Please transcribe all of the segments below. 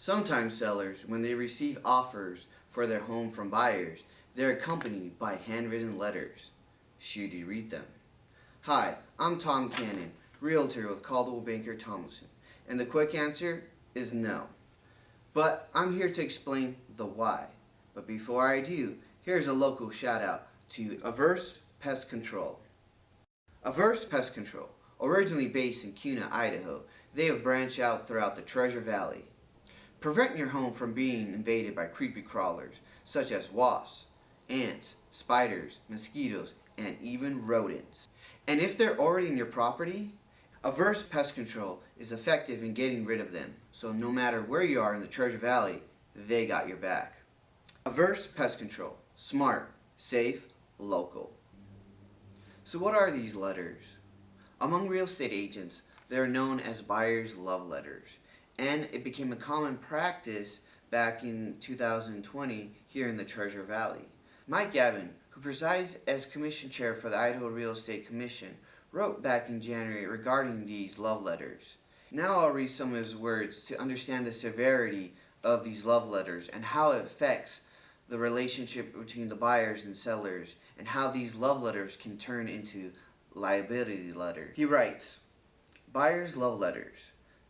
Sometimes sellers, when they receive offers for their home from buyers, they're accompanied by handwritten letters. Should you read them? Hi, I'm Tom Cannon, realtor with Caldwell Banker Thomason, and the quick answer is no. But I'm here to explain the why. But before I do, here's a local shout out to Averse Pest Control. Averse Pest Control, originally based in Kuna, Idaho, they have branched out throughout the Treasure Valley. Prevent your home from being invaded by creepy crawlers such as wasps, ants, spiders, mosquitoes, and even rodents. And if they're already in your property, Averse Pest Control is effective in getting rid of them, so no matter where you are in the Treasure Valley, they got your back. Averse Pest Control. Smart, safe, local. So what are these letters? Among real estate agents, they are known as buyer's love letters, and it became a common practice back in 2020 here in the Treasure Valley. Mike Gamblin, who presides as commission chair for the Idaho Real Estate Commission, wrote back in January regarding these love letters. Now I'll read some of his words to understand the severity of these love letters and how it affects the relationship between the buyers and sellers, and how these love letters can turn into liability letters. He writes, buyer's love letters.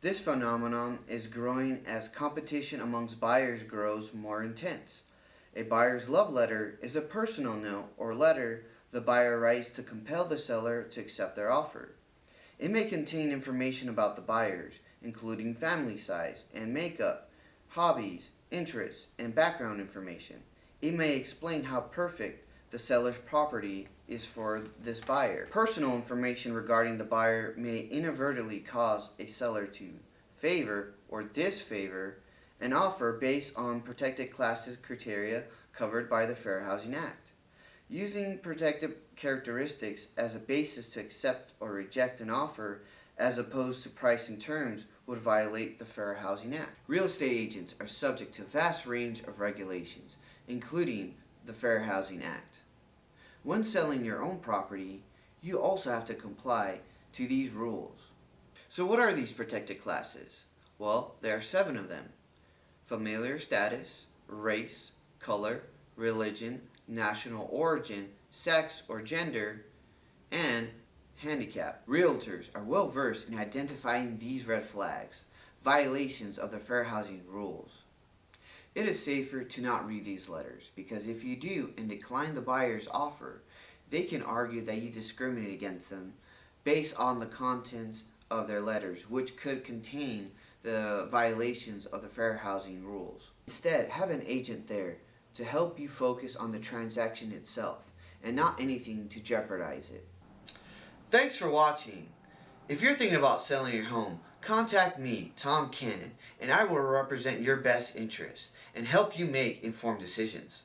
This phenomenon is growing as competition amongst buyers grows more intense. A buyer's love letter is a personal note or letter the buyer writes to compel the seller to accept their offer. It may contain information about the buyers, including family size and makeup, hobbies, interests, and background information. It may explain how perfect the seller's property is for this buyer. Personal information regarding the buyer may inadvertently cause a seller to favor or disfavor an offer based on protected classes criteria covered by the Fair Housing Act. Using protected characteristics as a basis to accept or reject an offer as opposed to price and terms would violate the Fair Housing Act. Real estate agents are subject to a vast range of regulations, including the Fair Housing Act. When selling your own property, you also have to comply to these rules. So what are these protected classes? Well, there are 7 of them. Familiar status, race, color, religion, national origin, sex or gender, and handicap. Realtors are well versed in identifying these red flags, violations of the fair housing rules. It is safer to not read these letters, because if you do and decline the buyer's offer, they can argue that you discriminate against them based on the contents of their letters, which could contain the violations of the fair housing rules. Instead, have an agent there to help you focus on the transaction itself and not anything to jeopardize it. Thanks for watching. If you're thinking about selling your home, contact me, Tom Cannon, and I will represent your best interest and help you make informed decisions.